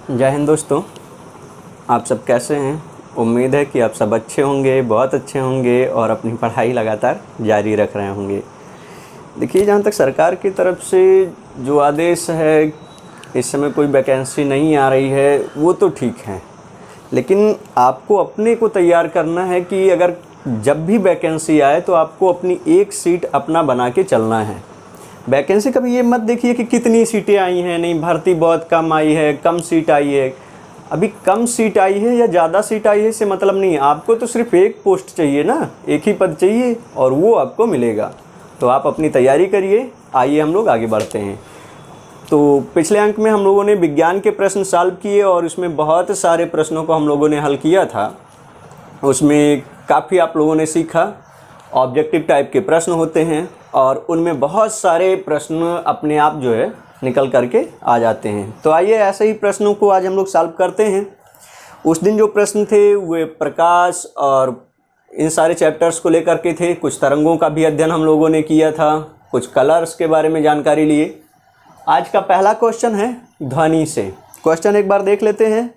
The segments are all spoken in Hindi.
जय हिंद दोस्तों, आप सब कैसे हैं। उम्मीद है कि आप सब अच्छे होंगे, बहुत अच्छे होंगे और अपनी पढ़ाई लगातार जारी रख रहे होंगे। देखिए, जहाँ तक सरकार की तरफ से जो आदेश है, इस समय कोई वैकेंसी नहीं आ रही है, वो तो ठीक है, लेकिन आपको अपने को तैयार करना है कि अगर जब भी वैकेंसी आए तो आपको अपनी एक सीट अपना बना के चलना है। वैकेंसी कभी ये मत देखिए कि कितनी सीटें आई हैं, नहीं भर्ती बहुत कम आई है, कम सीट आई है। अभी कम सीट आई है या ज़्यादा सीट आई है इससे मतलब नहीं है, आपको तो सिर्फ एक पोस्ट चाहिए ना, एक ही पद चाहिए और वो आपको मिलेगा। तो आप अपनी तैयारी करिए। आइए हम लोग आगे बढ़ते हैं। तो पिछले अंक में हम लोगों ने विज्ञान के प्रश्न सॉल्व किए और उसमें बहुत सारे प्रश्नों को हम लोगों ने हल किया था। उसमें काफ़ी आप लोगों ने सीखा। ऑब्जेक्टिव टाइप के प्रश्न होते हैं और उनमें बहुत सारे प्रश्न अपने आप जो है निकल करके आ जाते हैं। तो आइए ऐसे ही प्रश्नों को आज हम लोग सॉल्व करते हैं। उस दिन जो प्रश्न थे वे प्रकाश और इन सारे चैप्टर्स को लेकर के थे। कुछ तरंगों का भी अध्ययन हम लोगों ने किया था, कुछ कलर्स के बारे में जानकारी लिए। आज का पहला क्वेश्चन है ध्वनि से। क्वेश्चन एक बार देख लेते हैं।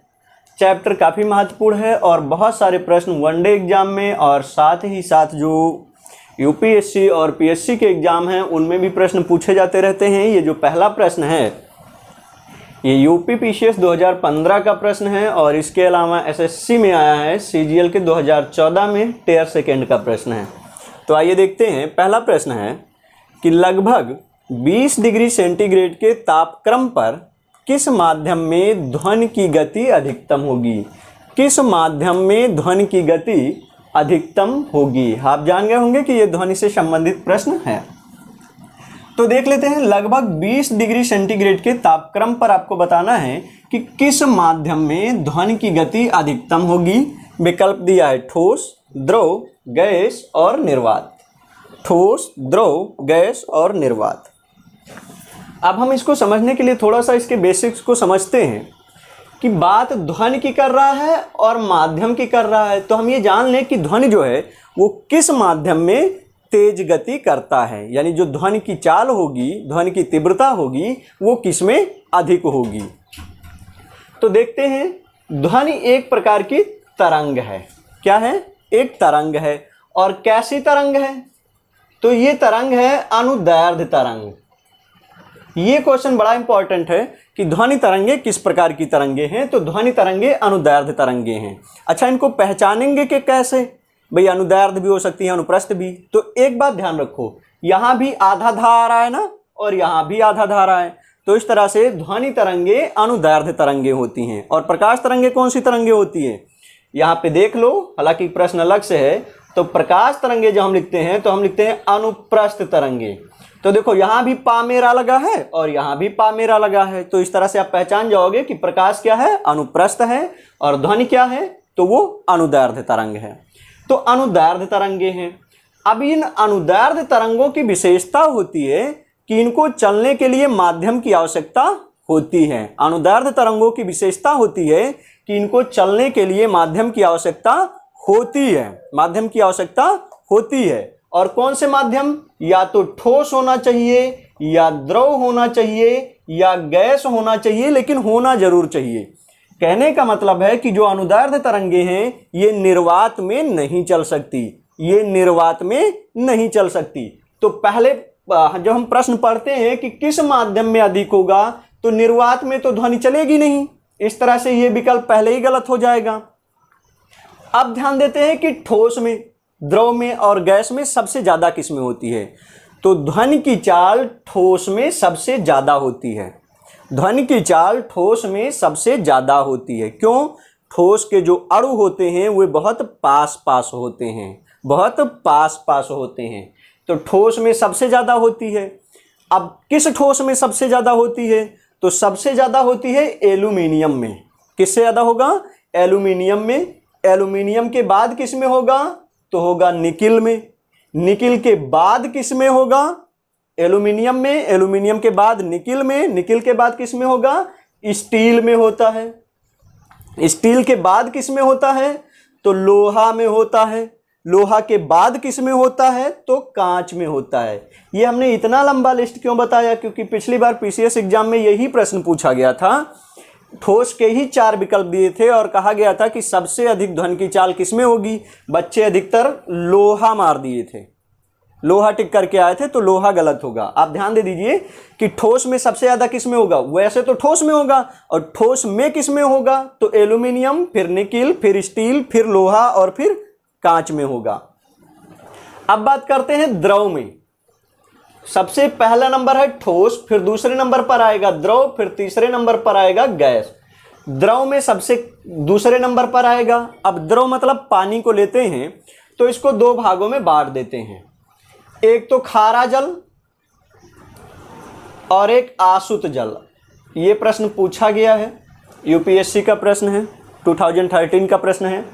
चैप्टर काफ़ी महत्वपूर्ण है और बहुत सारे प्रश्न वनडे एग्जाम में और साथ ही साथ जो यूपीएससी और पीएससी के एग्ज़ाम हैं उनमें भी प्रश्न पूछे जाते रहते हैं। ये जो पहला प्रश्न है ये यूपी पीसीएस 2015 का प्रश्न है और इसके अलावा एसएससी में आया है सीजीएल के 2014 में टेयर सेकेंड का प्रश्न है। तो आइए देखते हैं। पहला प्रश्न है कि लगभग 20 डिग्री सेंटीग्रेड के तापक्रम पर किस माध्यम में ध्वनि की गति अधिकतम होगी। किस माध्यम में ध्वनि की गति अधिकतम होगी। आप जान गए होंगे कि यह ध्वनि से संबंधित प्रश्न है। तो देख लेते हैं। लगभग 20 डिग्री सेंटीग्रेड के तापक्रम पर आपको बताना है कि किस माध्यम में ध्वनि की गति अधिकतम होगी। विकल्प दिया है ठोस, द्रव, गैस और निर्वात। ठोस, द्रव, गैस और निर्वात। अब हम इसको समझने के लिए थोड़ा सा इसके बेसिक्स को समझते हैं कि बात ध्वनि की कर रहा है और माध्यम की कर रहा है। तो हम ये जान लें कि ध्वनि जो है वो किस माध्यम में तेज गति करता है, यानी जो ध्वनि की चाल होगी, ध्वनि की तीव्रता होगी, वो किस में अधिक होगी। तो देखते हैं। ध्वनि एक प्रकार की तरंग है। क्या है? एक तरंग है। और कैसी तरंग है? तो ये तरंग है अनुदैर्ध्य तरंग। ये क्वेश्चन बड़ा इंपॉर्टेंट है कि ध्वनि तरंगे किस प्रकार की तरंगे हैं। तो ध्वनि तरंगे अनुदैर्ध्य तरंगे हैं। अच्छा, इनको पहचानेंगे कि कैसे? भाई अनुदैर्ध्य भी हो सकती है, अनुप्रस्थ भी। तो एक बात ध्यान रखो, यहाँ भी आधा धारा आ रहा है ना, और यहाँ भी आधा धारा है। तो इस तरह से ध्वनि तरंगे अनुदैर्ध्य तरंगे होती हैं। और प्रकाश तरंगे कौन सी तरंगे होती है? यहाँ पे देख लो, हालांकि प्रश्न अलग से है। तो प्रकाश तरंगे जो हम लिखते हैं तो हम लिखते हैं अनुप्रस्थ तरंगे। तो देखो, यहाँ भी पा मेरा लगा है और यहाँ भी पा मेरा लगा है। तो इस तरह से आप पहचान जाओगे कि प्रकाश क्या है? अनुप्रस्थ है। और ध्वनि क्या है? तो वो अनुदैर्ध्य तरंग है। तो अनुदैर्ध्य तरंगे हैं। अब इन अनुदैर्ध्य तरंगों की विशेषता होती है कि इनको चलने के लिए माध्यम की आवश्यकता होती है। अनुदैर्ध्य तरंगों की विशेषता होती है कि इनको चलने के लिए माध्यम की आवश्यकता होती है। माध्यम की आवश्यकता होती है। और कौन से माध्यम? या तो ठोस होना चाहिए, या द्रव होना चाहिए, या गैस होना चाहिए, लेकिन होना जरूर चाहिए। कहने का मतलब है कि जो अनुदैर्ध्य तरंगे हैं ये निर्वात में नहीं चल सकती। ये निर्वात में नहीं चल सकती। तो पहले जब हम प्रश्न पढ़ते हैं कि किस माध्यम में अधिक होगा, तो निर्वात में तो ध्वनि चलेगी नहीं। इस तरह से ये विकल्प पहले ही गलत हो जाएगा। अब ध्यान देते हैं कि ठोस में, द्रव में और गैस में सबसे ज्यादा किसमें होती है। तो ध्वनि की चाल ठोस में सबसे ज्यादा होती है। ध्वनि की चाल ठोस में सबसे ज्यादा होती है। क्यों? ठोस के जो अणु होते हैं वे बहुत पास पास होते हैं, बहुत पास पास होते हैं। तो ठोस में सबसे ज्यादा होती है। अब किस ठोस में सबसे ज्यादा होती है? तो सबसे ज्यादा होती है एल्यूमिनियम में। किससे ज्यादा होगा? एल्यूमिनियम में। एल्यूमिनियम के बाद किस में होगा? तो होगा निकिल में। निकिल के बाद किस में होगा? एल्यूमिनियम में। एल्यूमिनियम के बाद निकिल में। निकिल के बाद किस में होगा? स्टील में होता है। स्टील के बाद किस में होता है? तो लोहा में होता है। लोहा के बाद किस में होता है? तो कांच में होता है। ये हमने इतना लंबा लिस्ट क्यों बताया? क्योंकि पिछली बार पीसीएस एग्जाम में यही प्रश्न पूछा गया था ठोस के ही 4 विकल्प दिए थे और कहा गया था कि सबसे अधिक ध्वनि की चाल किसमें होगी। बच्चे अधिकतर लोहा मार दिए थे, लोहा टिक करके आए थे, तो लोहा गलत होगा। आप ध्यान दे दीजिए कि ठोस में सबसे ज्यादा किस में होगा, वैसे तो ठोस में होगा, और ठोस में किस में होगा, तो एल्यूमिनियम, फिर निकिल, फिर स्टील, फिर लोहा और फिर कांच में होगा। अब बात करते हैं द्रव में। सबसे पहला नंबर है ठोस, फिर दूसरे नंबर पर आएगा द्रव, फिर तीसरे नंबर पर आएगा गैस। द्रव में सबसे दूसरे नंबर पर आएगा। अब द्रव मतलब पानी को लेते हैं तो इसको 2 भागों में बांट देते हैं, एक तो खारा जल और एक आसुत जल। ये प्रश्न पूछा गया है, यूपीएससी का प्रश्न है, 2013 का प्रश्न है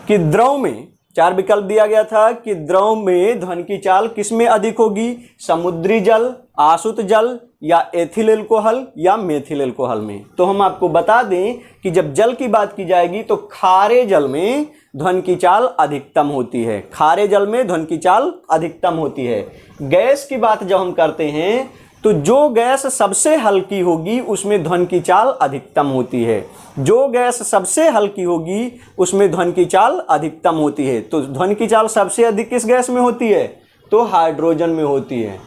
कि द्रव में 4 विकल्प दिया गया था कि द्रव में ध्वनि की चाल किसमें अधिक होगी, समुद्री जल, आसुत जल या एथिल एल्कोहल या मेथिल एल्कोहल में। तो हम आपको बता दें कि जब जल की बात की जाएगी तो खारे जल में ध्वनि की चाल अधिकतम होती है, खारे जल में ध्वनि की चाल अधिकतम होती है। गैस की बात जब हम करते हैं तो जो गैस सबसे हल्की होगी उसमें ध्वनि की चाल अधिकतम होती है, जो गैस सबसे हल्की होगी उसमें ध्वनि की चाल अधिकतम होती है। तो ध्वनि की चाल सबसे अधिक किस गैस में होती है, तो हाइड्रोजन में होती है।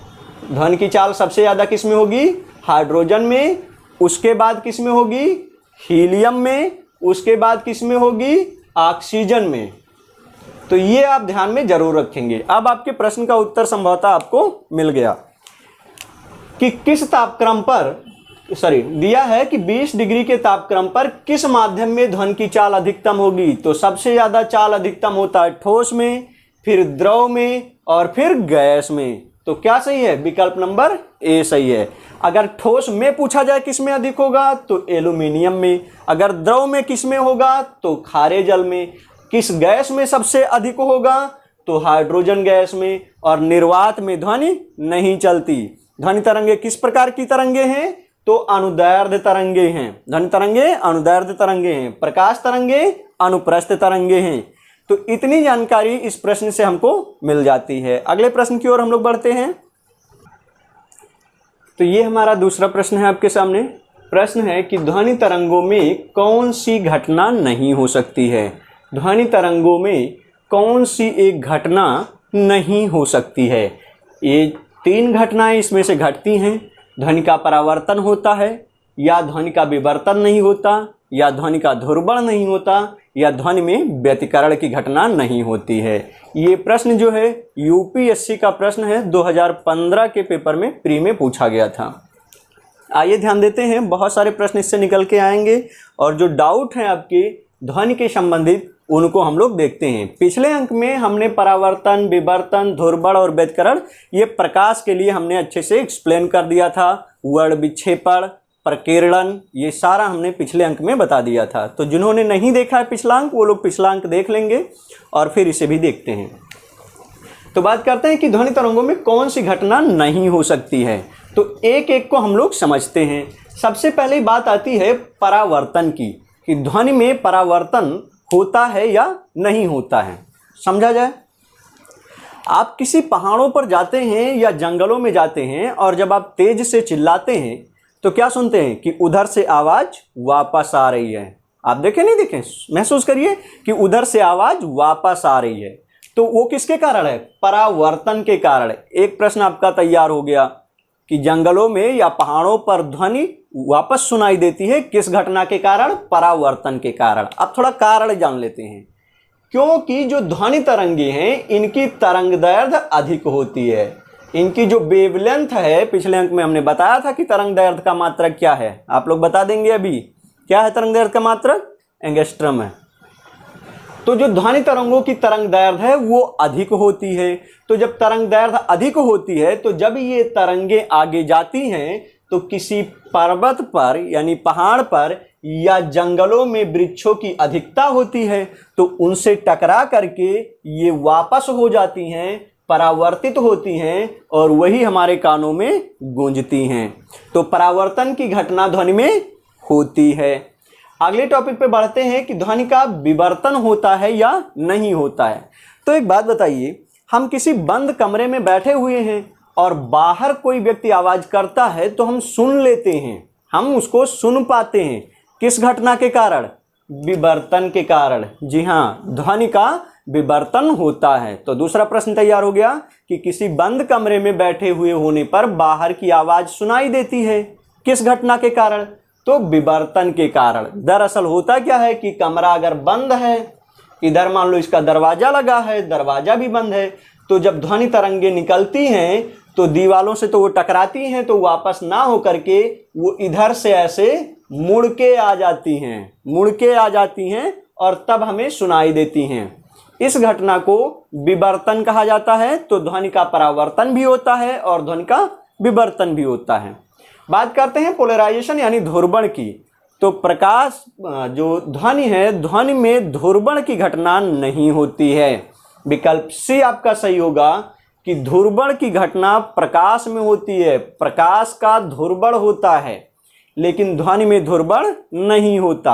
ध्वनि की चाल सबसे ज़्यादा किस में होगी, हाइड्रोजन में, उसके बाद किस में होगी, हीलियम में, उसके बाद किस में होगी, ऑक्सीजन में। तो ये आप ध्यान में जरूर रखेंगे। अब आपके प्रश्न का उत्तर संभवतः आपको मिल गया कि किस तापक्रम पर दिया है कि 20 डिग्री के तापक्रम पर किस माध्यम में ध्वनि की चाल अधिकतम होगी। तो सबसे ज़्यादा चाल अधिकतम होता है ठोस में, फिर द्रव में और फिर गैस में। तो क्या सही है, विकल्प नंबर ए सही है। अगर ठोस में पूछा जाए किस में अधिक होगा तो एल्यूमिनियम में, अगर द्रव में किस में होगा तो खारे जल में, किस गैस में सबसे अधिक होगा तो हाइड्रोजन गैस में, और निर्वात में ध्वनि नहीं चलती। ध्वनि तरंगे किस प्रकार की तरंगे हैं, तो अनुदैर्ध्य तरंगे हैं। ध्वनि तरंगे अनुदैर्ध्य तरंगे हैं, प्रकाश तरंगे अनुप्रस्थ तरंगे हैं। तो इतनी जानकारी इस प्रश्न से हमको मिल जाती है। अगले प्रश्न की ओर हम लोग बढ़ते हैं। तो ये हमारा दूसरा प्रश्न है आपके सामने। प्रश्न है कि ध्वनि तरंगों में कौन सी घटना नहीं हो सकती है। ध्वनि तरंगों में कौन सी एक घटना नहीं हो सकती है। ये 3 घटनाएं इसमें से घटती हैं। ध्वनि का परावर्तन होता है, या ध्वनि का विवर्तन नहीं होता, या ध्वनि का ध्रुवण नहीं होता, या ध्वनि में व्यतिकरण की घटना नहीं होती है। ये प्रश्न जो है यूपीएससी का प्रश्न है, 2015 के पेपर में प्री में पूछा गया था। आइए ध्यान देते हैं, बहुत सारे प्रश्न इससे निकल के आएंगे और जो डाउट हैं आपके ध्वनि के संबंधित उनको हम लोग देखते हैं। पिछले अंक में हमने परावर्तन, विवर्तन, ध्रुवण और व्यतिकरण ये प्रकाश के लिए हमने अच्छे से एक्सप्लेन कर दिया था। वर्ण विक्षेपण, प्रकीर्णन, ये सारा हमने पिछले अंक में बता दिया था। तो जिन्होंने नहीं देखा है पिछला अंक वो लोग पिछला अंक देख लेंगे और फिर इसे भी देखते हैं। तो बात करते हैं कि ध्वनि तरंगों में कौन सी घटना नहीं हो सकती है। तो एक एक को हम लोग समझते हैं। सबसे पहले बात आती है परावर्तन की, कि ध्वनि में परावर्तन होता है या नहीं होता है। समझा जाए, आप किसी पहाड़ों पर जाते हैं या जंगलों में जाते हैं और जब आप तेज से चिल्लाते हैं तो क्या सुनते हैं कि उधर से आवाज वापस आ रही है। आप देखें नहीं देखें, महसूस करिए कि उधर से आवाज वापस आ रही है। तो वो किसके कारण है, परावर्तन के कारण। एक प्रश्न आपका तैयार हो गया कि जंगलों में या पहाड़ों पर ध्वनि वापस सुनाई देती है, किस घटना के कारण, परावर्तन के कारण। अब थोड़ा कारण जान लेते हैं। क्योंकि जो ध्वनि तरंगे हैं इनकी तरंगदैर्ध्य अधिक होती है। इनकी जो वेवलेंथ है, पिछले अंक में हमने बताया था कि तरंगदैर्ध्य का मात्रक क्या है, आप लोग बता देंगे अभी। क्या है तरंगदैर्ध्य का मात्रक, एंगस्ट्रम है। तो जो ध्वनि तरंगों की तरंगदैर्ध्य है वो अधिक होती है। तो जब तरंगदैर्ध्य अधिक होती है तो जब ये तरंगे आगे जाती हैं तो किसी पर्वत पर यानी पहाड़ पर या जंगलों में वृक्षों की अधिकता होती है तो उनसे टकरा करके ये वापस हो जाती हैं, परावर्तित होती हैं और वही हमारे कानों में गूंजती हैं। तो परावर्तन की घटना ध्वनि में होती है। अगले टॉपिक पे बढ़ते हैं कि ध्वनि का विवर्तन होता है या नहीं होता है। तो एक बात बताइए, हम किसी बंद कमरे में बैठे हुए हैं और बाहर कोई व्यक्ति आवाज करता है तो हम सुन लेते हैं, हम उसको सुन पाते हैं, किस घटना के कारण? विवर्तन के कारण। जी हाँ, ध्वनि का विवर्तन होता है। तो दूसरा प्रश्न तैयार हो गया कि किसी बंद कमरे में बैठे हुए होने पर बाहर की आवाज सुनाई देती है, किस घटना के कारण? तो विवर्तन के कारण। दरअसल होता क्या है कि कमरा अगर बंद है, इधर मान लो इसका दरवाजा लगा है, दरवाजा भी बंद है, तो जब ध्वनि तरंगे निकलती हैं तो दीवालों से तो वो टकराती हैं, तो वापस ना हो करके वो इधर से ऐसे मुड़ के आ जाती हैं और तब हमें सुनाई देती हैं। इस घटना को विवर्तन कहा जाता है। तो ध्वनि का परावर्तन भी होता है और ध्वनि का विवर्तन भी होता है। बात करते हैं पोलराइजेशन यानी ध्रुवण की। तो प्रकाश जो ध्वनि है, ध्वनि में ध्रुवण की घटना नहीं होती है। विकल्प सी आपका सही होगा कि ध्रुवण की घटना प्रकाश में होती है। प्रकाश का ध्रुवण होता है लेकिन ध्वनि में ध्रुवण नहीं होता।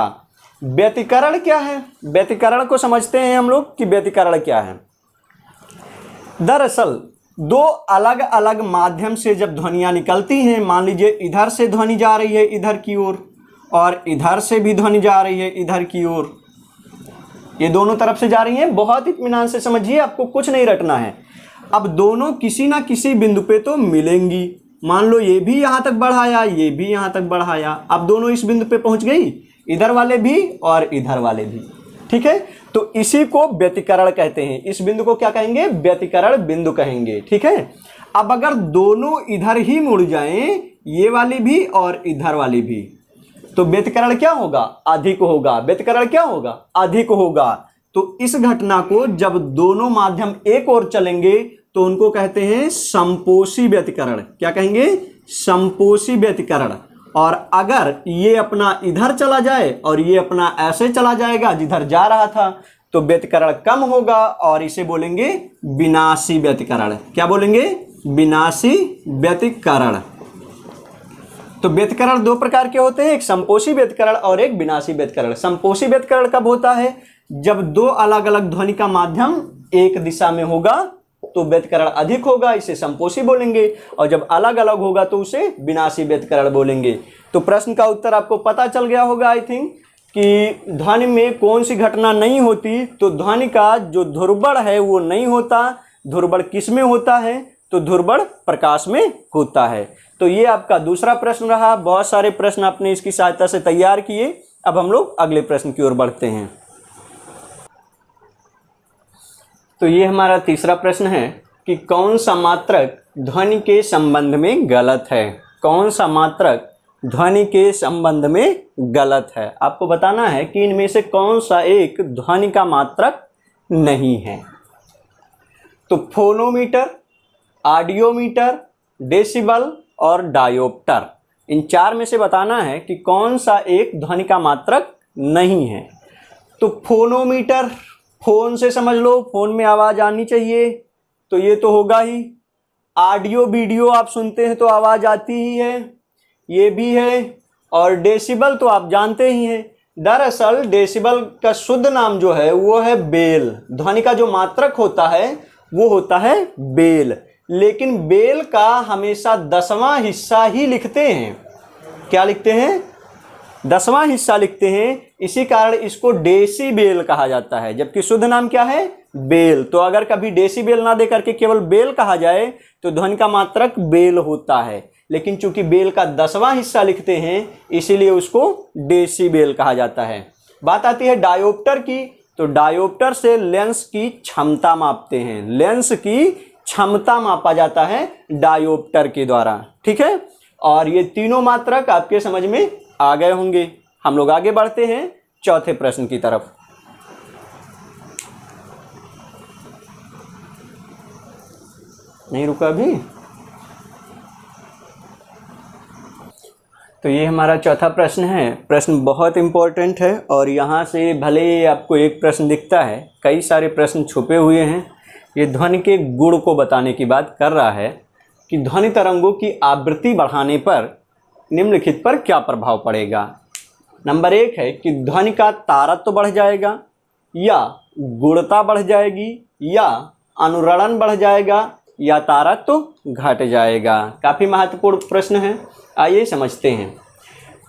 व्यतिकरण क्या है? व्यतिकरण को समझते हैं हम लोग कि व्यतिकरण क्या है। दरअसल दो अलग अलग माध्यम से जब ध्वनियां निकलती हैं, मान लीजिए इधर से ध्वनि जा रही है इधर की ओर और इधर से भी ध्वनि जा रही है इधर की ओर, ये दोनों तरफ से जा रही हैं। बहुत इत्मीनान से समझिए, आपको कुछ नहीं रटना है। अब दोनों किसी ना किसी बिंदु पे तो मिलेंगी। मान लो ये भी यहां तक बढ़ाया, ये भी यहां तक बढ़ाया, अब दोनों इस बिंदु पे पहुंच गई, इधर वाले भी और इधर वाले भी। ठीक है, तो इसी को व्यतिकरण कहते हैं। इस बिंदु को क्या कहेंगे? व्यतिकरण बिंदु कहेंगे। ठीक है, अब अगर दोनों इधर ही मुड़ जाएं, ये वाली भी और इधर वाली भी, तो व्यतिकरण क्या होगा? अधिक होगा। व्यतिकरण क्या होगा? अधिक होगा। तो इस घटना को जब दोनों माध्यम एक ओर चलेंगे तो उनको कहते हैं संपोषी व्यतिकरण। क्या कहेंगे? संपोषी व्यतिकरण। और अगर ये अपना इधर चला जाए और ये अपना ऐसे चला जाएगा जिधर जा रहा था, तो व्यतिकरण कम होगा और इसे बोलेंगे विनाशी व्यतिकरण। क्या बोलेंगे? विनाशी व्यतिकरण। तो व्यतिकरण दो प्रकार के होते हैं, एक संपोषी व्यतिकरण और एक विनाशी व्यतिकरण। संपोषी व्यतिकरण कब होता है? जब दो अलग अलग ध्वनि का माध्यम एक दिशा में होगा तो व्यतिकरण अधिक होगा, इसे संपोषी बोलेंगे। और जब अलग अलग होगा तो उसे विनाशी व्यतिकरण बोलेंगे। तो प्रश्न का उत्तर आपको पता चल गया होगा आई थिंक, कि ध्वनि में कौन सी घटना नहीं होती। तो ध्वनि का जो ध्रुवण है वो नहीं होता। ध्रुवण किस में होता है? तो ध्रुवण प्रकाश में होता है। तो ये आपका दूसरा प्रश्न रहा। बहुत सारे प्रश्न आपने इसकी सहायता से तैयार किए। अब हम लोग अगले प्रश्न की ओर बढ़ते हैं। तो ये हमारा तीसरा प्रश्न है कि कौन सा मात्रक ध्वनि के संबंध में गलत है? कौन सा मात्रक ध्वनि के संबंध में गलत है? आपको बताना है कि इनमें से कौन सा एक ध्वनि का मात्रक नहीं है। तो फोनोमीटर, ऑडियोमीटर, डेसिबल और डायोप्टर, इन चार में से बताना है कि कौन सा एक ध्वनि का मात्रक नहीं है। तो फोनोमीटर, फोन से समझ लो, फोन में आवाज आनी चाहिए, तो ये तो होगा ही। ऑडियो वीडियो आप सुनते हैं तो आवाज आती ही है, ये भी है। और डेसिबल तो आप जानते ही हैं। दरअसल डेसिबल का शुद्ध नाम जो है वो है बेल। ध्वनि का जो मात्रक होता है वो होता है बेल, लेकिन बेल का हमेशा 10वां हिस्सा ही लिखते हैं। क्या लिखते हैं? 10वां हिस्सा लिखते हैं। इसी कारण इसको डेसीबेल कहा जाता है, जबकि शुद्ध नाम क्या है? बेल। तो अगर कभी डेसीबेल ना दे करके केवल बेल कहा जाए तो ध्वनि का मात्रक बेल होता है, लेकिन चूंकि बेल का 10वां हिस्सा लिखते हैं इसीलिए उसको डेसीबेल कहा जाता है। बात आती है डायोप्टर की। तो डायोप्टर से लेंस की क्षमता मापते हैं। लेंस की क्षमता मापा जाता है डायोप्टर के द्वारा। ठीक है, और ये तीनों मात्रक आपके समझ में आ गए होंगे। हम लोग आगे बढ़ते हैं चौथे प्रश्न की तरफ। नहीं रुका अभी? तो ये हमारा चौथा प्रश्न है। प्रश्न बहुत इंपॉर्टेंट है और यहाँ से भले आपको एक प्रश्न दिखता है, कई सारे प्रश्न छुपे हुए हैं। ये ध्वनि के गुण को बताने की बात कर रहा है कि ध्वनि तरंगों की आवृत्ति बढ़ाने पर निम्नलिखित पर क्या प्रभाव पड़ेगा। नंबर 1 है कि ध्वनि का तारत्व बढ़ जाएगा, या गुणता बढ़ जाएगी, या अनुरणन बढ़ जाएगा, या तारत्व घट जाएगा। काफ़ी महत्वपूर्ण प्रश्न है, आइए समझते हैं।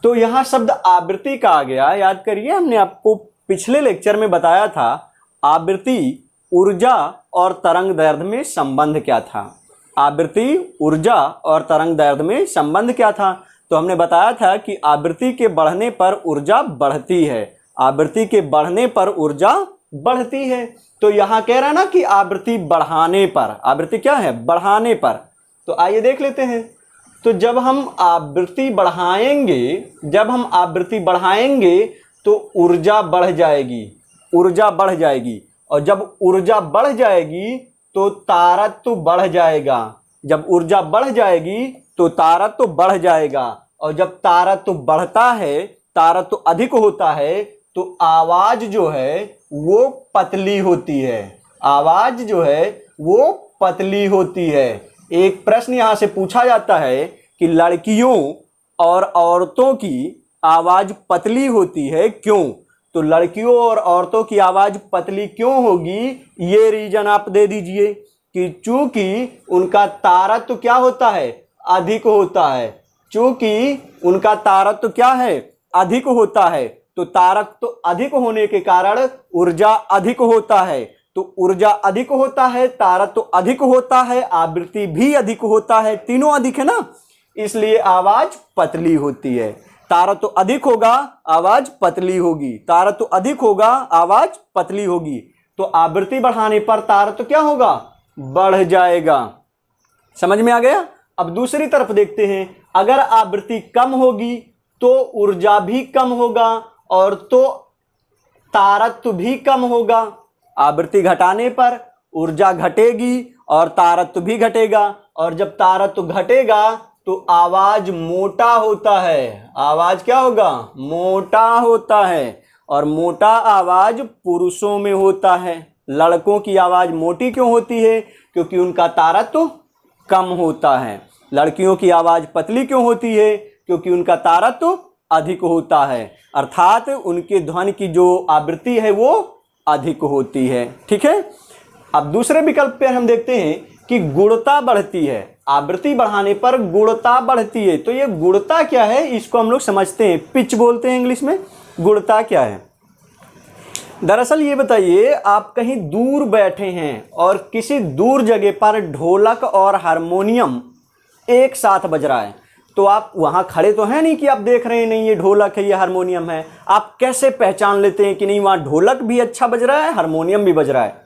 तो यहाँ शब्द आवृत्ति का आ गया। याद करिए, हमने आपको पिछले लेक्चर में बताया था आवृत्ति, ऊर्जा और तरंग दैर्ध्य में संबंध क्या था। आवृत्ति, ऊर्जा और तरंग दैर्ध्य में संबंध क्या था। तो हमने बताया था कि आवृत्ति के बढ़ने पर ऊर्जा बढ़ती है, आवृत्ति के बढ़ने पर ऊर्जा बढ़ती है। तो यहाँ कह रहा है ना कि आवृत्ति बढ़ाने पर, आवृत्ति क्या है, बढ़ाने पर। तो आइए देख लेते हैं। तो जब हम आवृत्ति बढ़ाएंगे तो ऊर्जा बढ़ जाएगी, ऊर्जा बढ़ जाएगी। और जब ऊर्जा बढ़ जाएगी तो तारत्व बढ़ जाएगा, जब ऊर्जा बढ़ जाएगी तो तारत्व बढ़ जाएगा। और जब तारत्व बढ़ता है, तारत्व अधिक होता है, तो आवाज जो है वो पतली होती है, आवाज जो है वो पतली होती है। एक प्रश्न यहां से पूछा जाता है कि लड़कियों और औरतों की आवाज पतली होती है, क्यों? तो लड़कियों और औरतों की आवाज पतली क्यों होगी, ये रीजन आप दे दीजिए कि चूंकि उनका तारत्व क्या होता है, अधिक होता है। चूंकि उनका तारत्व क्या है, अधिक होता है। तो तारत्व अधिक होने के कारण ऊर्जा अधिक होता है। तो ऊर्जा अधिक होता है, तारत्व अधिक होता है, आवृत्ति भी अधिक होता है, तीनों अधिक है ना, इसलिए आवाज पतली होती है। तारत्व अधिक होगा, आवाज पतली होगी, तारत्व अधिक होगा, आवाज पतली होगी। तो आवृत्ति बढ़ाने पर तारत्व क्या होगा, बढ़ जाएगा। समझ में आ गया। अब दूसरी तरफ देखते हैं, अगर आवृत्ति कम होगी तो ऊर्जा भी कम होगा और तो तारत्व भी कम होगा। आवृत्ति घटाने पर ऊर्जा घटेगी और तारत्व भी घटेगा। और जब तारत्व घटेगा तो आवाज मोटा होता है, आवाज क्या होगा, मोटा होता है। और मोटा आवाज पुरुषों में होता है। लड़कों की आवाज मोटी क्यों होती है, क्योंकि उनका तारत्व कम होता है। लड़कियों की आवाज पतली क्यों होती है, क्योंकि उनका तारत्व अधिक होता है, अर्थात उनके ध्वनि की जो आवृत्ति है वो अधिक होती है। ठीक है। अब दूसरे विकल्प पर हम देखते हैं कि गुणता बढ़ती है, आवृत्ति बढ़ाने पर गुणता बढ़ती है। तो ये गुणता क्या है, इसको हम लोग समझते हैं, पिच बोलते हैं इंग्लिश में। गुणता क्या है? दरअसल ये बताइए, आप कहीं दूर बैठे हैं और किसी दूर जगह पर ढोलक और हारमोनियम एक साथ बज रहा है, तो आप वहां खड़े तो हैं नहीं कि आप देख रहे हैं नहीं ये ढोलक है ये हारमोनियम है। आप कैसे पहचान लेते हैं कि नहीं वहां ढोलक भी अच्छा बज रहा है, हारमोनियम भी बज रहा है?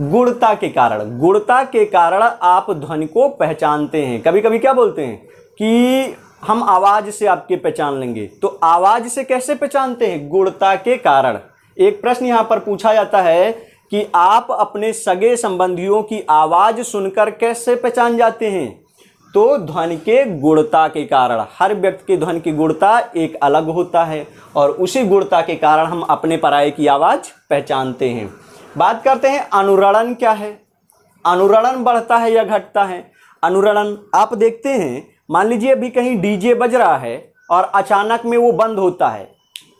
गुणता के कारण, गुणता के कारण आप ध्वनि को पहचानते हैं। कभी कभी क्या बोलते हैं कि हम आवाज से आपके पहचान लेंगे, तो आवाज से कैसे पहचानते हैं? गुणता के कारण। एक प्रश्न यहां पर पूछा जाता है कि आप अपने सगे संबंधियों की आवाज सुनकर कैसे पहचान जाते हैं? तो ध्वनि के गुणता के कारण। हर व्यक्ति के ध्वनि की गुणता एक अलग होता है और उसी गुणता के कारण हम अपने पराये की आवाज पहचानते हैं। बात करते हैं अनुरणन क्या है। अनुरणन बढ़ता है या घटता है? अनुरणन आप देखते हैं, मान लीजिए अभी कहीं डीजे बज रहा है और अचानक में वो बंद होता है,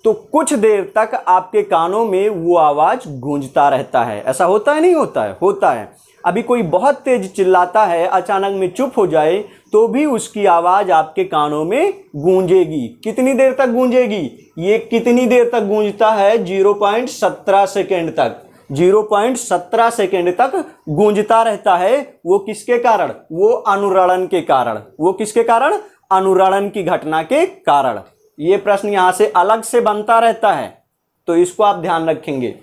तो कुछ देर तक आपके कानों में वो आवाज गूंजता रहता है। ऐसा होता है नहीं होता है? होता है। अभी कोई बहुत तेज चिल्लाता है, अचानक में चुप हो जाए तो भी उसकी आवाज आपके कानों में गूंजेगी। कितनी देर तक गूंजेगी? ये कितनी देर तक गूंजता है? 0.17 सेकेंड तक, 0.17 सेकेंड तक गूंजता रहता है। वो किसके कारण? वो अनुरणन के कारण। वो किसके कारण? अनुरणन की घटना के कारण। ये प्रश्न यहां से अलग से बनता रहता है, तो इसको आप ध्यान रखेंगे।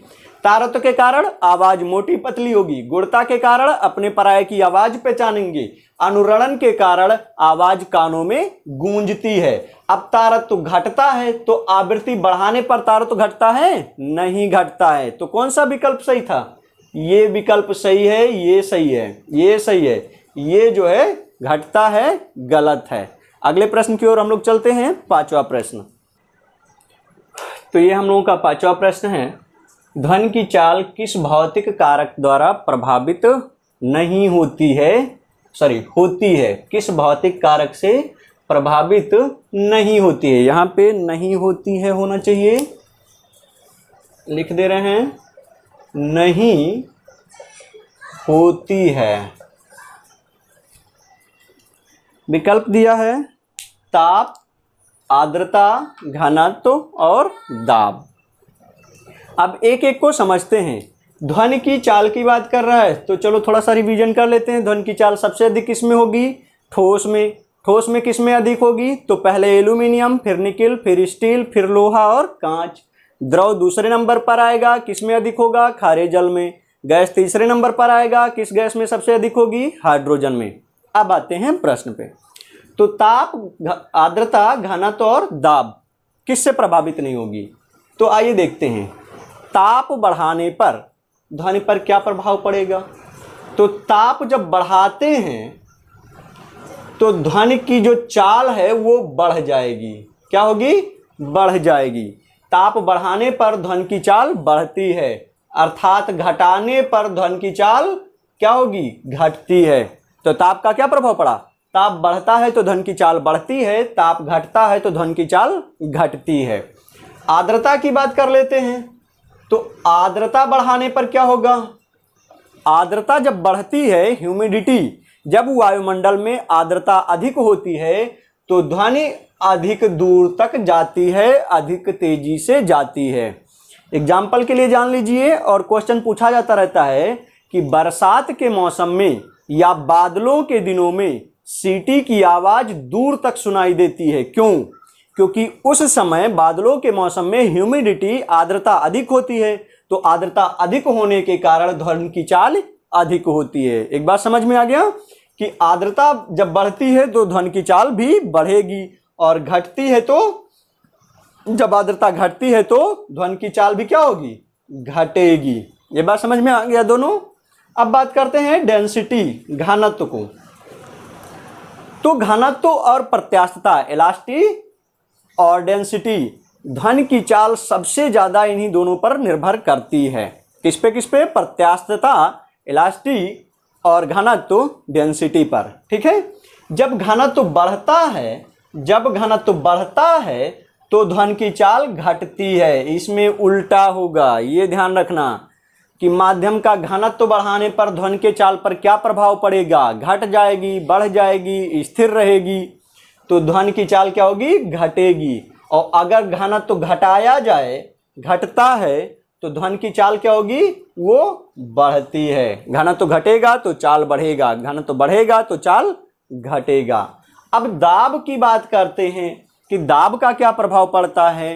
तारत्व के कारण आवाज मोटी पतली होगी, गुणता के कारण अपने पराये की आवाज पहचानेंगे, अनुरणन के कारण आवाज कानों में गूंजती है। अब तारत्व घटता है तो आवृत्ति बढ़ाने पर तारत्व घटता है? नहीं घटता है। तो कौन सा विकल्प सही था? ये विकल्प सही है, ये सही है, ये सही है। ये जो है घटता है, गलत है। अगले प्रश्न की ओर हम लोग चलते हैं, पांचवा प्रश्न। तो ये हम लोगों का पांचवा प्रश्न है, ध्वनि की चाल किस भौतिक कारक द्वारा प्रभावित नहीं होती है, होती है? किस भौतिक कारक से प्रभावित नहीं होती है? यहाँ पे नहीं होती है होना चाहिए, लिख दे रहे हैं, नहीं होती है। विकल्प दिया है ताप, आर्द्रता, घनत्व और दाब। अब एक एक को समझते हैं। ध्वनि की चाल की बात कर रहा है तो चलो थोड़ा सा रिवीजन कर लेते हैं। ध्वनि की चाल सबसे अधिक किसमें होगी? ठोस में। ठोस में किसमें अधिक होगी? तो पहले एल्यूमिनियम, फिर निकेल, फिर स्टील, फिर लोहा और कांच। द्रव दूसरे नंबर पर आएगा, किसमें अधिक होगा? खारे जल में। गैस तीसरे नंबर पर आएगा, किस गैस में सबसे अधिक होगी? हाइड्रोजन में। अब आते हैं प्रश्न पे। तो ताप, आर्द्रता, घनत्व और दाब किससे प्रभावित नहीं होगी? तो आइए देखते हैं। ताप बढ़ाने पर ध्वनि पर क्या प्रभाव पड़ेगा? तो ताप जब बढ़ाते हैं तो ध्वनि की जो चाल है वो बढ़ जाएगी। क्या होगी? बढ़ जाएगी। ताप बढ़ाने पर ध्वनि की चाल बढ़ती है, अर्थात घटाने पर ध्वनि की चाल क्या होगी? घटती है। तो ताप का क्या प्रभाव पड़ा? ताप बढ़ता है तो ध्वनि की चाल बढ़ती है, ताप घटता है तो ध्वनि की चाल घटती है। आर्द्रता की बात कर लेते हैं। तो आर्द्रता बढ़ाने पर क्या होगा? आर्द्रता जब बढ़ती है, ह्यूमिडिटी, जब वायुमंडल में आर्द्रता अधिक होती है तो ध्वनि अधिक दूर तक जाती है, अधिक तेजी से जाती है। एग्जाम्पल के लिए जान लीजिए, और क्वेश्चन पूछा जाता रहता है कि बरसात के मौसम में या बादलों के दिनों में सीटी की आवाज दूर तक सुनाई देती है। क्यों? क्योंकि उस समय बादलों के मौसम में ह्यूमिडिटी, आर्द्रता अधिक होती है, तो आर्द्रता अधिक होने के कारण ध्वनि की चाल अधिक होती है। एक बात समझ में आ गया कि आर्द्रता जब बढ़ती है तो ध्वनि की चाल भी बढ़ेगी, और घटती है तो, जब आर्द्रता घटती है तो ध्वनि की चाल भी क्या होगी? घटेगी। ये बात समझ में आ गया दोनों। अब बात करते हैं डेंसिटी, घनत्व को। तो घनत्व और प्रत्यास्थता, इलास्टी और डेंसिटी, ध्वनि की चाल सबसे ज्यादा इन्हीं दोनों पर निर्भर करती है। किस पे? किस पे? प्रत्यास्थता, इलास्टी और घनत्व, डेंसिटी पर। ठीक है। जब घनत्व बढ़ता है तो ध्वनि की चाल घटती है। इसमें उल्टा होगा, ये ध्यान रखना कि माध्यम का घनत्व बढ़ाने पर ध्वनि के चाल पर क्या प्रभाव पड़ेगा? घट जाएगी, बढ़ जाएगी, स्थिर रहेगी, तो ध्वनि की चाल क्या होगी? घटेगी। और अगर घनत्व घटाया जाए, घटता है, तो ध्वनि की चाल क्या होगी? वो बढ़ती है। घनत्व घटेगा तो चाल बढ़ेगा, घनत्व बढ़ेगा तो चाल घटेगा। अब दाब की बात करते हैं कि दाब का क्या प्रभाव पड़ता है।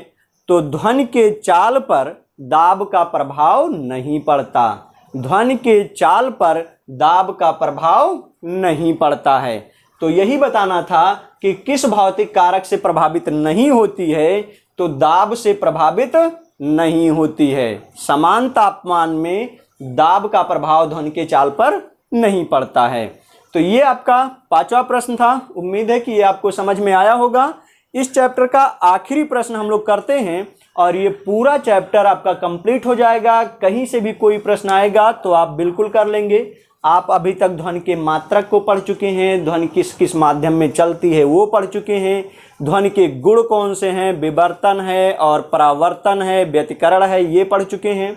तो ध्वनि के चाल पर दाब का प्रभाव नहीं पड़ता। ध्वनि के चाल पर दाब का प्रभाव नहीं पड़ता है। तो यही बताना था कि किस भौतिक कारक से प्रभावित नहीं होती है। तो दाब से प्रभावित नहीं होती है। समान तापमान में दाब का प्रभाव ध्वनि के चाल पर नहीं पड़ता है। तो ये आपका 5वां प्रश्न था। उम्मीद है कि ये आपको समझ में आया होगा। इस चैप्टर का आखिरी प्रश्न हम लोग करते हैं और ये पूरा चैप्टर आपका कंप्लीट हो जाएगा। कहीं से भी कोई प्रश्न आएगा तो आप बिल्कुल कर लेंगे। आप अभी तक ध्वनि के मात्रक को पढ़ चुके हैं, ध्वनि किस किस माध्यम में चलती है वो पढ़ चुके हैं, ध्वनि के गुण कौन से हैं, विवर्तन है और परावर्तन है, व्यतिकरण है, ये पढ़ चुके हैं।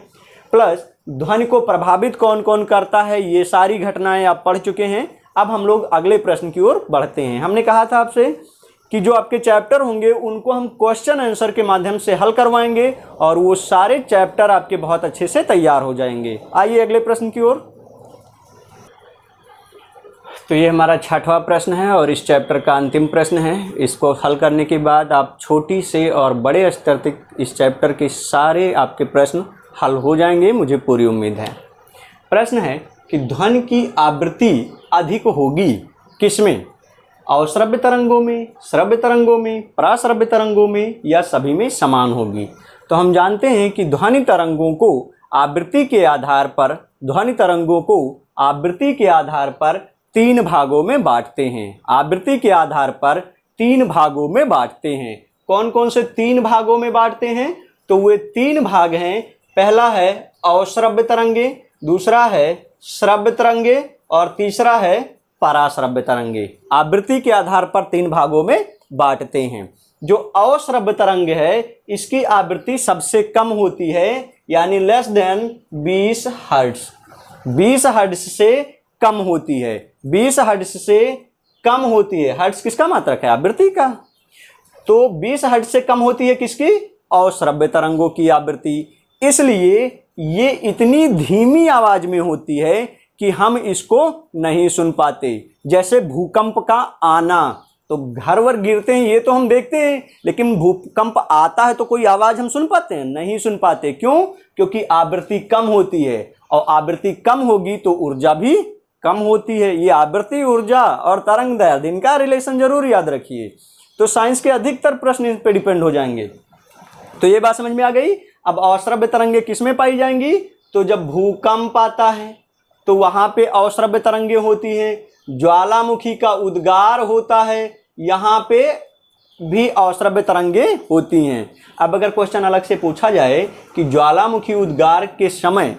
प्लस ध्वनि को प्रभावित कौन कौन करता है, ये सारी घटनाएं आप पढ़ चुके हैं। अब हम लोग अगले प्रश्न की ओर बढ़ते हैं। हमने कहा था आपसे कि जो आपके चैप्टर होंगे उनको हम क्वेश्चन आंसर के माध्यम से हल करवाएंगे और वो सारे चैप्टर आपके बहुत अच्छे से तैयार हो जाएंगे। आइए अगले प्रश्न की ओर। तो ये हमारा 6वां प्रश्न है और इस चैप्टर का अंतिम प्रश्न है। इसको हल करने के बाद आप छोटी से और बड़े स्तर तक इस चैप्टर के सारे आपके प्रश्न हल हो जाएंगे, मुझे पूरी उम्मीद है। प्रश्न है कि ध्वनि की आवृत्ति अधिक होगी किसमें? अवश्रव्य तरंगों में, श्रव्य तरंगों में, पराश्रव्य तरंगों में या सभी में समान होगी? तो हम जानते हैं कि ध्वनि तरंगों को आवृत्ति के आधार पर 3 भागों में बांटते हैं। आवृत्ति के आधार पर 3 भागों में बांटते हैं। कौन कौन से 3 भागों में बांटते हैं? तो वे 3 भाग हैं। पहला है अवश्रव्य तरंगे, दूसरा है श्रव्य तरंगे और तीसरा है पराश्रव्य तरंगे। आवृत्ति के आधार पर 3 भागों में बांटते हैं। जो अवश्रव्य तरंग है इसकी आवृत्ति सबसे कम होती है, यानी लेस देन 20 हर्ट्ज। 20 हर्ट्ज से कम होती है। 20 हर्ट्ज से कम होती है। हर्ट्ज किसका मात्रक है? आवृत्ति का। तो 20 हर्ट्ज से कम होती है किसकी? अश्रव्य तरंगों की आवृत्ति। इसलिए ये इतनी धीमी आवाज में होती है कि हम इसको नहीं सुन पाते। जैसे भूकंप का आना, तो घर वर गिरते हैं ये तो हम देखते हैं, लेकिन भूकंप आता है तो कोई आवाज हम सुन पाते हैं? नहीं सुन पाते। क्यों? क्योंकि आवृत्ति कम होती है, और आवृत्ति कम होगी तो ऊर्जा भी कम होती है। ये आवृत्ति, ऊर्जा और तरंग दैर्घ्य, इनका रिलेशन जरूर याद रखिए। तो साइंस के अधिकतर प्रश्न इस पे डिपेंड हो जाएंगे। तो ये बात समझ में आ गई। अब अश्रव्य तरंगे किस में पाई जाएंगी? तो जब भूकंप आता है तो वहां पे अश्रव्य तरंगे होती हैं। ज्वालामुखी का उद्गार होता है, यहाँ पे भी अश्रव्य तरंगे होती हैं। अब अगर क्वेश्चन अलग से पूछा जाए कि ज्वालामुखी उद्गार के समय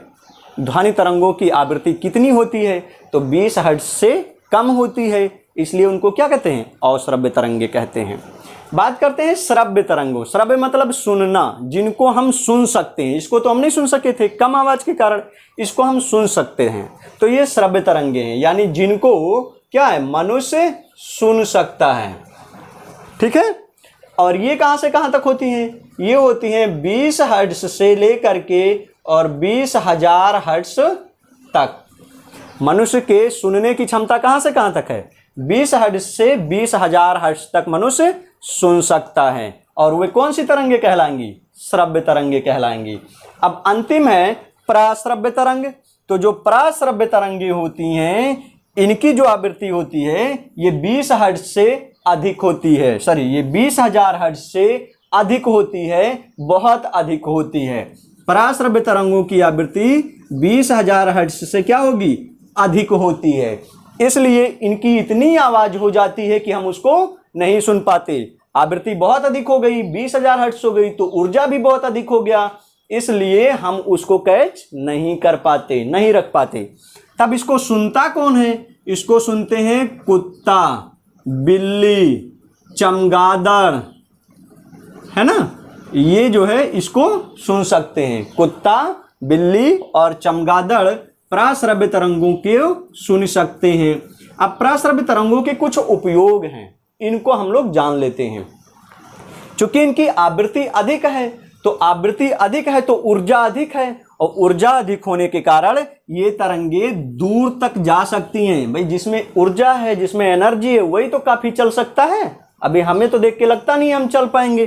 ध्वनि तरंगों की आवृत्ति कितनी होती है, तो 20 हर्ट्ज से कम होती है, इसलिए उनको क्या कहते हैं? अश्रव्य तरंगे कहते हैं। बात करते हैं श्रव्य तरंगों। श्रव्य मतलब सुनना, जिनको हम सुन सकते हैं। इसको तो हम नहीं सुन सके थे कम आवाज के कारण, इसको हम सुन सकते हैं। तो ये श्रव्य तरंगे हैं, यानी जिनको क्या है? मनुष्य सुन सकता है। ठीक है। और ये कहां से कहां तक होती हैं? ये होती हैं 20 हर्ट्ज से लेकर के और 20,000 हर्ट्ज तक। मनुष्य के सुनने की क्षमता कहां से कहां तक है? 20 हर्ट्ज से 20,000 हर्ट्ज तक मनुष्य सुन सकता है। और वे कौन सी तरंगे कहलाएंगी? श्रव्य तरंगे कहलाएंगी। अब अंतिम है प्राश्रव्य तरंग। तो जो प्राश्रव्य तरंगे होती हैं, इनकी जो आवृत्ति होती है ये 20 हर्ट्ज से अधिक होती है। सॉरी, ये 20,000 हर्ट्ज से अधिक होती है, बहुत अधिक होती है। प्राश्रव्य तरंगों की आवृत्ति 20,000 हर्ट्ज से क्या होगी? अधिक होती है। इसलिए इनकी इतनी आवाज हो जाती है कि हम उसको नहीं सुन पाते। आवृत्ति बहुत अधिक हो गई, 20,000 हर्ट्ज हो गई, तो ऊर्जा भी बहुत अधिक हो गया, इसलिए हम उसको कैच नहीं कर पाते, नहीं रख पाते। तब इसको सुनता कौन है? इसको सुनते हैं कुत्ता, बिल्ली, चमगादड़, है ना? ये जो है इसको सुन सकते हैं। कुत्ता, बिल्ली और चमगादड़ प्राश्रव्य तरंगों को सुन सकते हैं। अब प्राश्रव्य तरंगों के कुछ उपयोग हैं, इनको हम लोग जान लेते हैं। चूंकि इनकी आवृत्ति अधिक है, तो आवृत्ति अधिक है तो ऊर्जा अधिक है, और ऊर्जा अधिक होने के कारण ये तरंगे दूर तक जा सकती हैं। भाई जिसमें ऊर्जा है, जिसमें एनर्जी है, वही तो काफी चल सकता है। अभी हमें तो देख के लगता नहीं हम चल पाएंगे।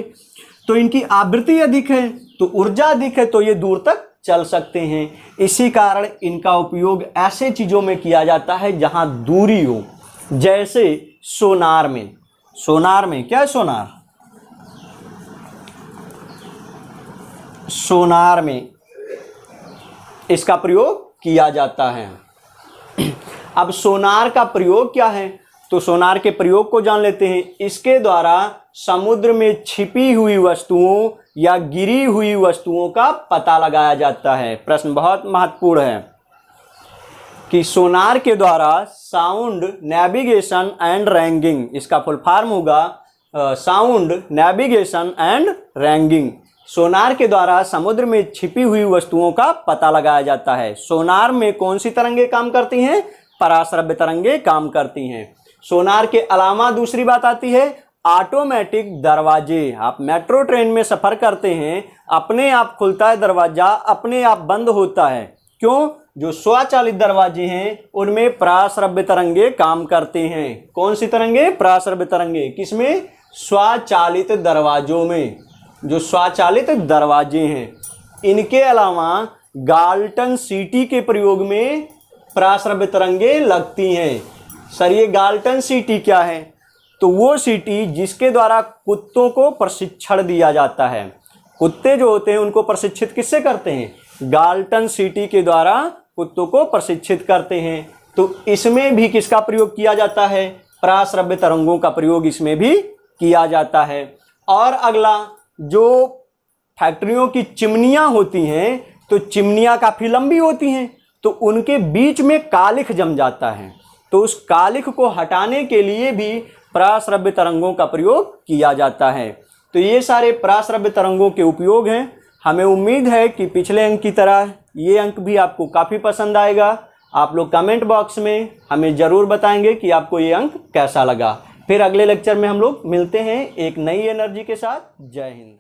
तो इनकी आवृत्ति अधिक है तो ऊर्जा अधिक है, तो ये दूर तक चल सकते हैं। इसी कारण इनका उपयोग ऐसे चीजों में किया जाता है जहां दूरी हो, जैसे सोनार में। सोनार में क्या है? सोनार में इसका प्रयोग किया जाता है। अब सोनार का प्रयोग क्या है? तो सोनार के प्रयोग को जान लेते हैं। इसके द्वारा समुद्र में छिपी हुई वस्तुओं या गिरी हुई वस्तुओं का पता लगाया जाता है। प्रश्न बहुत महत्वपूर्ण है कि सोनार के द्वारा साउंड नेविगेशन एंड रैंगिंग, इसका फुल फॉर्म होगा साउंड नेविगेशन एंड रैंगिंग। सोनार के द्वारा समुद्र में छिपी हुई वस्तुओं का पता लगाया जाता है। सोनार में कौन सी तरंगे काम करती हैं? पराश्रव्य तरंगे काम करती हैं। सोनार के अलावा दूसरी बात आती है ऑटोमेटिक दरवाजे। आप मेट्रो ट्रेन में सफर करते हैं, अपने आप खुलता है दरवाजा, अपने आप बंद होता है। क्यों? जो स्वचालित दरवाजे हैं उनमें पराश्रव्य तरंगे काम करते हैं। कौन सी तरंगे? पराश्रव्य तरंगे। किसमें? स्वचालित दरवाजों में। जो स्वचालित दरवाजे हैं, इनके अलावा गाल्टन सीटी के प्रयोग में पराश्रव्य तरंगे लगती हैं। सर ये गाल्टन सीटी क्या है? तो वो सीटी जिसके द्वारा कुत्तों को प्रशिक्षण दिया जाता है। कुत्ते जो होते हैं उनको प्रशिक्षित किससे करते हैं? गाल्टन सीटी के द्वारा कुत्तों को प्रशिक्षित करते हैं। तो इसमें भी किसका प्रयोग किया जाता है? पराश्रव्य तरंगों का प्रयोग इसमें भी किया जाता है। और अगला, जो फैक्ट्रियों की चिमनियां होती हैं, तो चिमनियां काफी लंबी होती हैं, तो उनके बीच में कालिख जम जाता है, तो उस कालिख को हटाने के लिए भी पराश्रव्य तरंगों का प्रयोग किया जाता है। तो ये सारे पराश्रव्य तरंगों के उपयोग हैं। हमें उम्मीद है कि पिछले अंक की तरह ये अंक भी आपको काफ़ी पसंद आएगा। आप लोग कमेंट बॉक्स में हमें ज़रूर बताएंगे कि आपको ये अंक कैसा लगा। फिर अगले लेक्चर में हम लोग मिलते हैं एक नई एनर्जी के साथ। जय हिंद।